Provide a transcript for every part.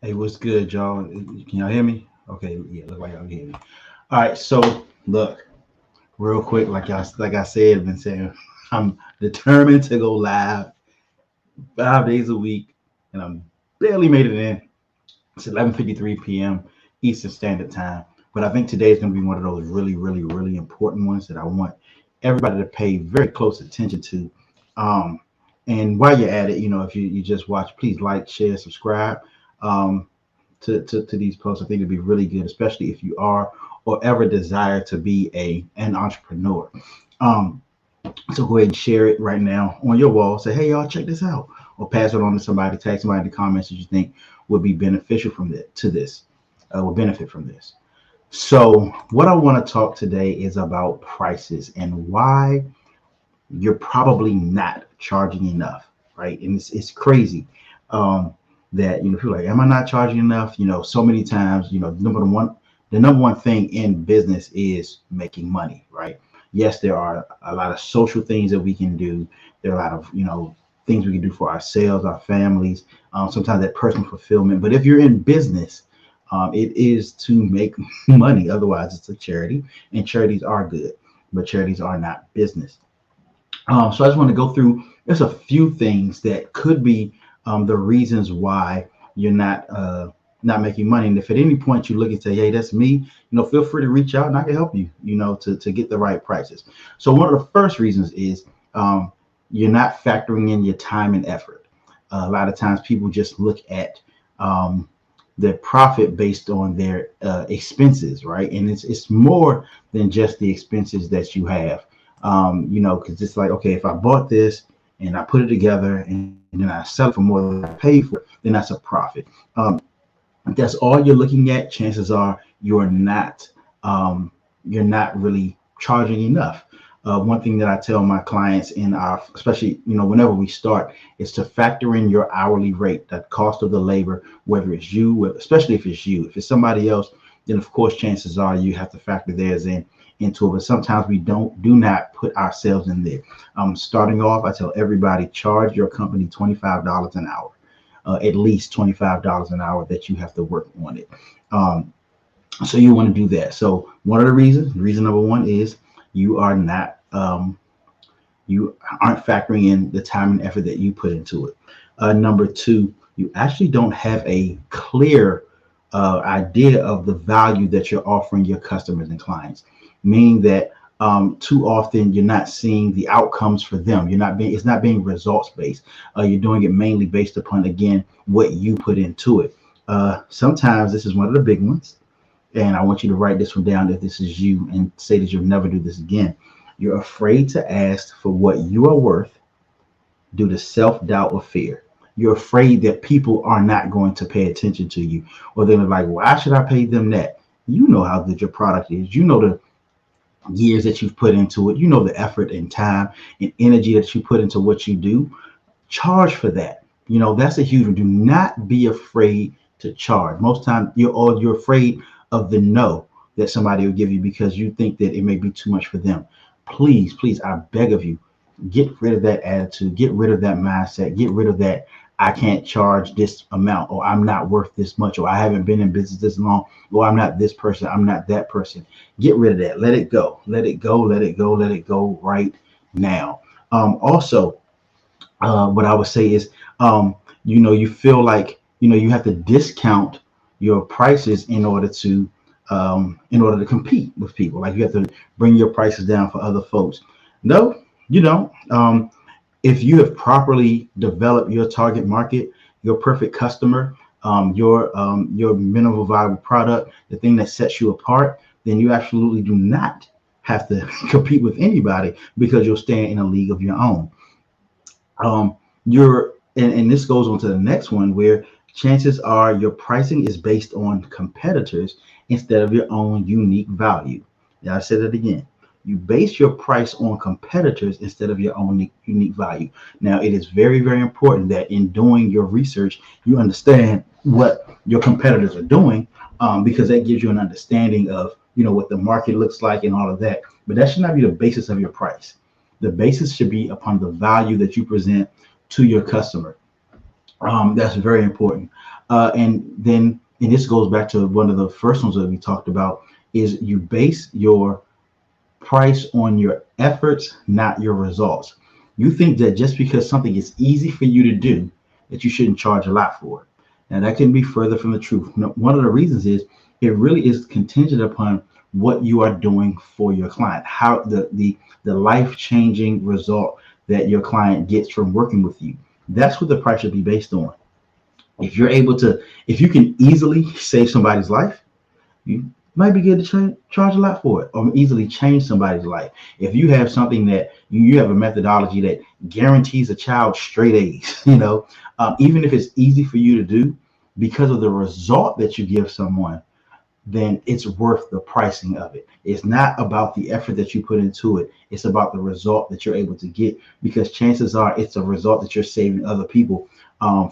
Hey, what's good, y'all? Can y'all hear me? Okay, yeah, look like y'all can hear me. All right, so look, real quick, like I said, I've been saying, I'm determined to go live 5 days a week, and I'm barely made it in. It's 11:53 p.m. Eastern Standard Time, but I think today is going to be one of those really, really, really important ones that I want everybody to pay very close attention to. Um, and while you're at it, if you just watch, please like, share, subscribe. Um, to these posts. I think it'd be really good, especially if you are or ever desire to be an entrepreneur. Um, so go ahead and share it right now on your wall. Say, hey y'all, check this out, or pass it on to somebody. Tag somebody in the comments that you think would be beneficial from this, will benefit from this. So what I want to talk today is about prices and why you're probably not charging enough, right? And it's crazy um, that people are like, am I not charging enough? So many times, the number one thing in business is making money, right? Yes, there are a lot of social things that we can do. There are a lot of things we can do for ourselves, our families. Sometimes that personal fulfillment. But if you're in business, it is to make money. Otherwise, it's a charity, and charities are good, but charities are not business. So I just want to go through just a few things that could be the reasons why you're not making money. And if at any point you look and say, "Hey, that's me," feel free to reach out and I can help you. To get the right prices. So one of the first reasons is you're not factoring in your time and effort. A lot of times people just look at their profit based on their expenses, right? And it's more than just the expenses that you have. Because it's like, okay, if I bought this and I put it together and then I sell it for more than I paid for it, then that's a profit. Um, if that's all you're looking at, chances are you're not really charging enough. One thing that I tell my clients in our, especially whenever we start, is to factor in your hourly rate, that cost of the labor, whether it's you, especially if it's you. If it's somebody else, then of course chances are you have to factor theirs into it. But sometimes we do not put ourselves in there. Starting off, I tell everybody charge your company $25 an hour, at least $25 an hour that you have to work on it. Um, so you want to do that. So one of the reasons, reason number one is you are not you aren't factoring in the time and effort that you put into it. Number two, you actually don't have a clear idea of the value that you're offering your customers and clients, meaning that too often you're not seeing the outcomes for them. It's not being results based. You're doing it mainly based upon, again, what you put into it. Sometimes this is one of the big ones, and I want you to write this one down if this is you and say that you'll never do this again. You're afraid to ask for what you are worth due to self-doubt or fear. You're afraid that people are not going to pay attention to you, or they're like, why should I pay them that? You know how good your product is. You know the years that you've put into it. You know the effort and time and energy that you put into what you do. Charge for that. That's a huge one. Do not be afraid to charge. Most times you're afraid of the no that somebody will give you because you think that it may be too much for them. Please, please, I beg of you, get rid of that attitude, get rid of that mindset, get rid of that I can't charge this amount, or I'm not worth this much, or I haven't been in business this long, or I'm not this person, I'm not that person. Get rid of that. Let it go. Let it go. Let it go. Let it go right now. Also, what I would say is, you feel like you have to discount your prices in order to compete with people. Like you have to bring your prices down for other folks. No, you don't. If you have properly developed your target market, your perfect customer, your minimal viable product, the thing that sets you apart, then you absolutely do not have to compete with anybody because you'll stand in a league of your own. And this goes on to the next one where chances are your pricing is based on competitors instead of your own unique value. Now I said it again. You base your price on competitors instead of your own unique value. Now it is very, very important that in doing your research, you understand what your competitors are doing, because that gives you an understanding of what the market looks like and all of that. But that should not be the basis of your price. The basis should be upon the value that you present to your customer. That's very important. And this goes back to one of the first ones that we talked about, is you base your price on your efforts, not your results. You think that just because something is easy for you to do, that you shouldn't charge a lot for it. Now that can be further from the truth. One of the reasons is it really is contingent upon what you are doing for your client, how the life changing result that your client gets from working with you. That's what the price should be based on. If you're able to, if you can easily save somebody's life, you might be good to charge a lot for it, or easily change somebody's life. If you have something that you have a methodology that guarantees a child straight A's, even if it's easy for you to do because of the result that you give someone, then it's worth the pricing of it. It's not about the effort that you put into it. It's about the result that you're able to get, because chances are it's a result that you're saving other people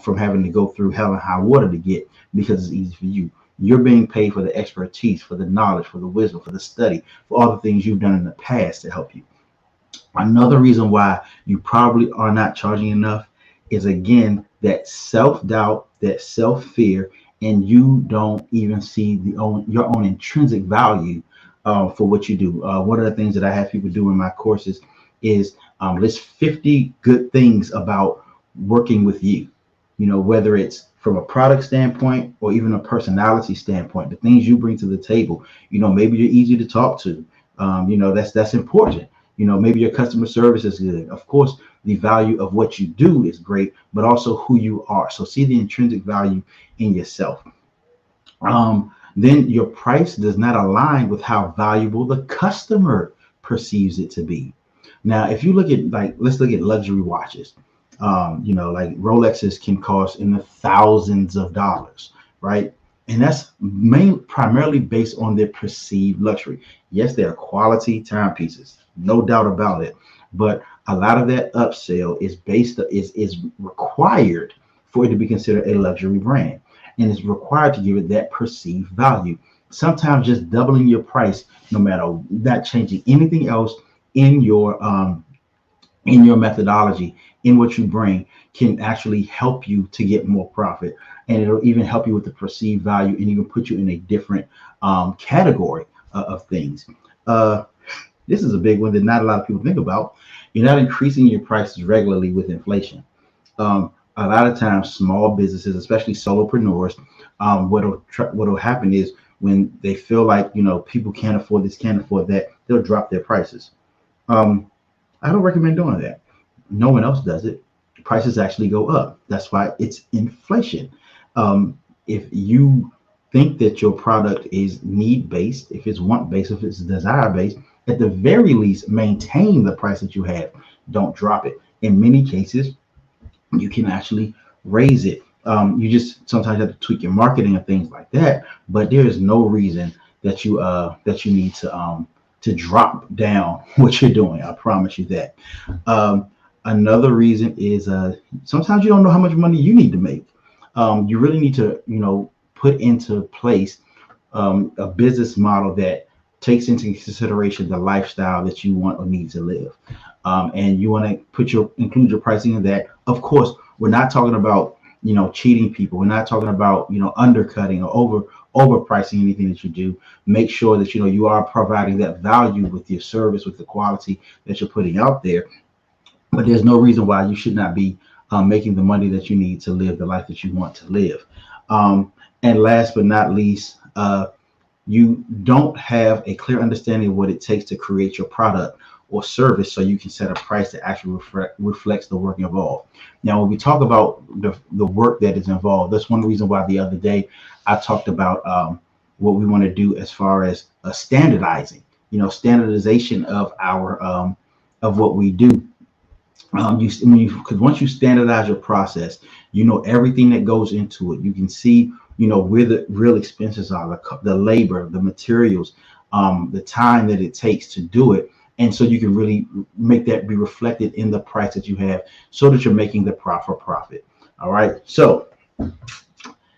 from having to go through hell and high water to get, because it's easy for you. You're being paid for the expertise, for the knowledge, for the wisdom, for the study, for all the things you've done in the past to help you. Another reason why you probably are not charging enough is, again, that self-doubt, that self-fear, and you don't even see your own intrinsic value for what you do. One of the things that I have people do in my courses is list 50 good things about working with you. Whether it's from a product standpoint or even a personality standpoint, the things you bring to the table. Maybe you're easy to talk to. That's important. Maybe your customer service is good. Of course, the value of what you do is great, but also who you are. So see the intrinsic value in yourself. Then your price does not align with how valuable the customer perceives it to be. Now, if you look at, let's look at luxury watches. Like Rolexes can cost in the thousands of dollars, right? And that's primarily based on their perceived luxury. Yes, they are quality timepieces, no doubt about it. But a lot of that upsell is required for it to be considered a luxury brand, and it's required to give it that perceived value. Sometimes just doubling your price, no matter not changing anything else in your methodology, in what you bring, can actually help you to get more profit, and it'll even help you with the perceived value, and even put you in a different category of things. This is a big one that not a lot of people think about. You're not increasing your prices regularly with inflation. A lot of times, small businesses, especially solopreneurs, what'll happen is, when they feel like people can't afford this, can't afford that, they'll drop their prices. I don't recommend doing that. No one else does it. Prices actually go up. That's why it's inflation. If you think that your product is need-based, if it's want-based, if it's desire-based, at the very least, maintain the price that you have. Don't drop it. In many cases, you can actually raise it. You just sometimes have to tweak your marketing and things like that. But there is no reason that you need to drop down what you're doing. I promise you that. Another reason is sometimes you don't know how much money you need to make. You really need to put into place a business model that takes into consideration the lifestyle that you want or need to live. And you want to include your pricing in that. Of course, we're not talking about cheating people. We're not talking about undercutting or overpricing anything that you do. Make sure that you are providing that value with your service, with the quality that you're putting out there. But there's no reason why you should not be making the money that you need to live the life that you want to live. And last but not least, you don't have a clear understanding of what it takes to create your product or service, so you can set a price that actually reflects the work involved. Now, when we talk about the work that is involved, that's one reason why the other day I talked about what we want to do as far as standardizing, standardization of our of what we do. Because once you standardize your process, everything that goes into it. You can see, where the real expenses are, the labor, the materials, the time that it takes to do it. And so you can really make that be reflected in the price that you have, so that you're making the proper profit. All right. So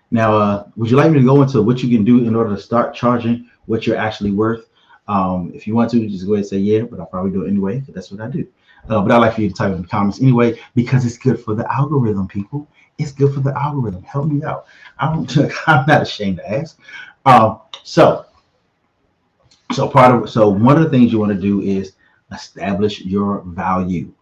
now, would you like me to go into what you can do in order to start charging what you're actually worth? If you want to, just go ahead and say yeah, but I'll probably do it anyway, because that's what I do. But I'd like for you to type in the comments anyway, because it's good for the algorithm, people. It's good for the algorithm. Help me out. I'm not ashamed to ask. So one of the things you want to do is establish your value.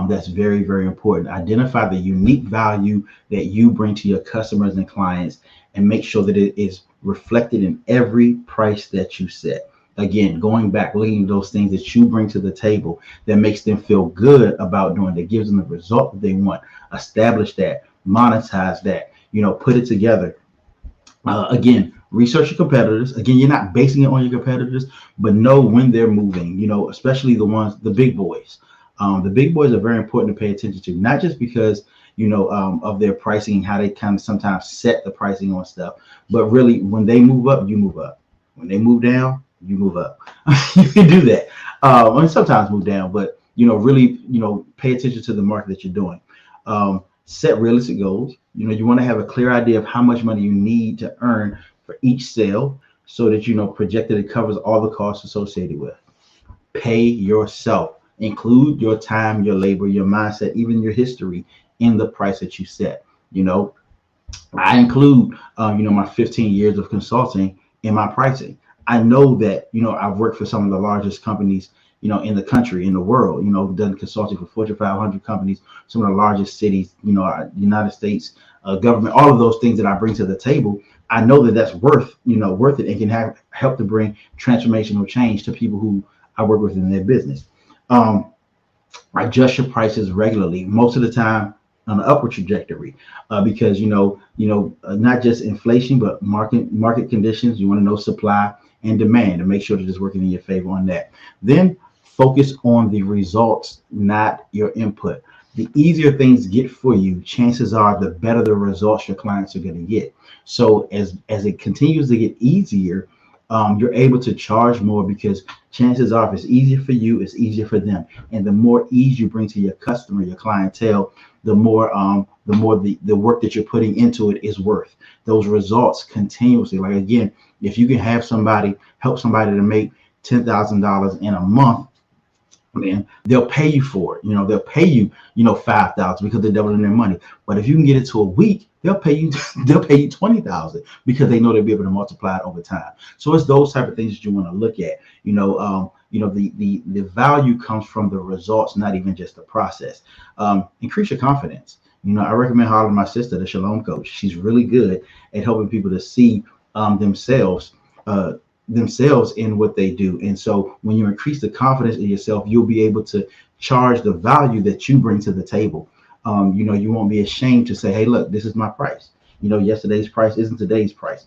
That's very, very important. Identify the unique value that you bring to your customers and clients, and make sure that it is reflected in every price that you set. Again, going back, looking at those things that you bring to the table that makes them feel good about doing, that gives them the result that they want. Establish that, monetize that, put it together. Again, research your competitors. Again, you're not basing it on your competitors, but know when they're moving, especially the big boys. The big boys are very important to pay attention to, not just because, of their pricing and how they kind of sometimes set the pricing on stuff, but really when they move up, you move up. When they move down, you move up. You can do that. And sometimes move down, but, really, pay attention to the market that you're doing. Set realistic goals. You want to have a clear idea of how much money you need to earn for each sale, so that, project that it covers all the costs associated with. Pay yourself. Include your time, your labor, your mindset, even your history in the price that you set. I include, my 15 years of consulting in my pricing. I know that, I've worked for some of the largest companies, in the country, in the world, done consulting for Fortune 500 companies, some of the largest cities, United States government, all of those things that I bring to the table. I know that that's worth it, and can help to bring transformational change to people who I work with in their business. Adjust your prices regularly, most of the time on an upward trajectory, because not just inflation, but market conditions. You want to know supply and demand, and make sure that it's working in your favor on that. Then focus on the results, not your input. The easier things get for you, chances are the better the results your clients are going to get. So as it continues to get easier, you're able to charge more, because chances are if it's easier for you, it's easier for them. And the more ease you bring to your customer, your clientele, the more the work that you're putting into it is worth. Those results continuously. Like, again, if you can help somebody to make $10,000 in a month, man, they'll pay you for it. They'll pay you, $5,000 because they're doubling their money. But if you can get it to a week, they'll pay you $20,000 because they know they'll be able to multiply it over time. So it's those type of things that you want to look at. The value comes from the results, not even just the process. Increase your confidence. I recommend hiring my sister, the Shalom Coach. She's really good at helping people to see themselves in what they do. And so when you increase the confidence in yourself, you'll be able to charge the value that you bring to the table. You won't be ashamed to say, hey, look, this is my price. Yesterday's price isn't today's price.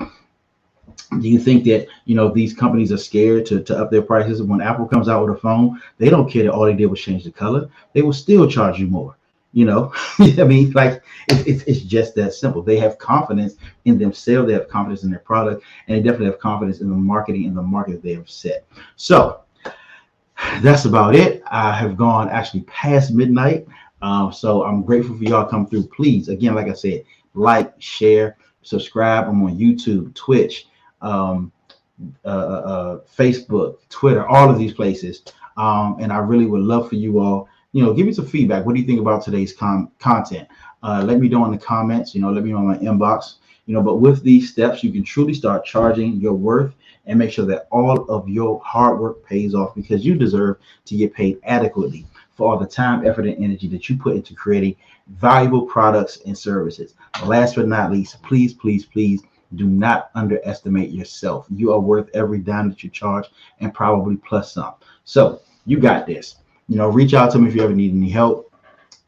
Do you think that, these companies are scared to up their prices? When Apple comes out with a phone, they don't care that all they did was change the color. They will still charge you more. I mean, like, it's just that simple. They have confidence in themselves. They have confidence in their product, and they definitely have confidence in the marketing and the market that they have set. So that's about it. I have gone actually past midnight. So I'm grateful for y'all come through. Please, again, like I said, like, share, subscribe. I'm on YouTube, Twitch, Facebook, Twitter, all of these places. And I really would love for you all, give me some feedback. What do you think about today's content? Let me know in the comments, let me know in my inbox, but with these steps, you can truly start charging your worth and make sure that all of your hard work pays off, because you deserve to get paid adequately for all the time, effort, and energy that you put into creating valuable products and services. Last but not least, please, please, please do not underestimate yourself. You are worth every dime that you charge, and probably plus some. So you got this. Reach out to me if you ever need any help.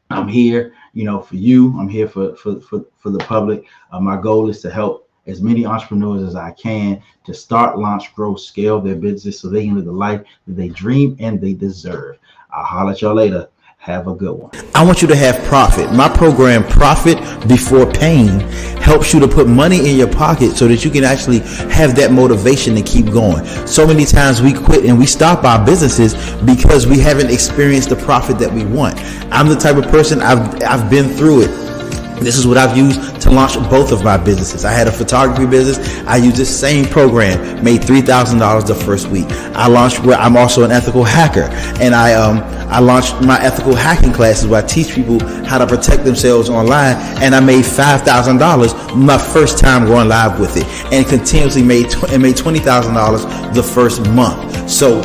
I'm here, for you. I'm here for the public. My goal is to help as many entrepreneurs as I can to start, launch, grow, scale their business so they can live the life that they dream and they deserve. I'll holler at y'all later. Have a good one. I want you to have profit. My program, Profit Before Pain, helps you to put money in your pocket so that you can actually have that motivation to keep going. So many times we quit and we stop our businesses because we haven't experienced the profit that we want. I'm the type of person, I've been through it. This is what I've used to launch both of my businesses. I had a photography business. I used this same program, made $3,000 the first week. I'm also an ethical hacker, and I launched my ethical hacking classes where I teach people how to protect themselves online, and I made $5,000 my first time going live with it, and continuously made $20,000 the first month. So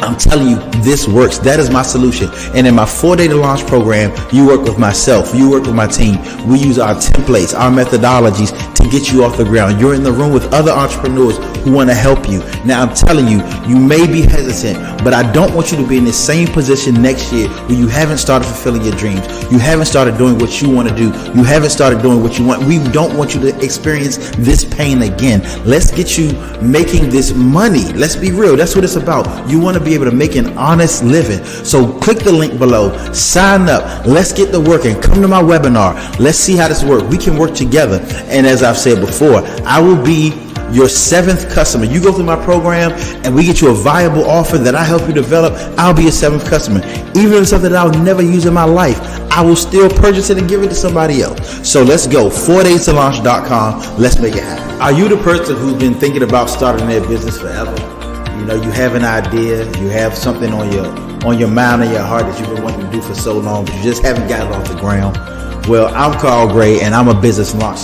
I'm telling you, this works. That is my solution. And in my 4-day to launch program, you work with myself, you work with my team. We use our templates, our methodologies to get you off the ground. You're in the room with other entrepreneurs who want to help you. Now, I'm telling you, you may be hesitant, but I don't want you to be in the same position next year where you haven't started fulfilling your dreams. You haven't started doing what you want to do. You haven't started doing what you want. We don't want you to experience this pain again. Let's get you making this money. Let's be real. That's what it's about. You want to be able to make an honest living. So click the link below, sign up. Let's get to work and come to my webinar. Let's see how this works. We can work together. And as I've said before, I will be your 7th customer. You go through my program and we get you a viable offer that I help you develop. I'll be your 7th customer. Even if it's something that I'll never use in my life, I will still purchase it and give it to somebody else. So let's go. 4dayslaunch.com. Let's make it happen. Are you the person who's been thinking about starting their business forever? You know, you have an idea, you have something on your mind and your heart that you've been wanting to do for so long, but you just haven't got it off the ground. Well, I'm Carl Gray, and I'm a business launch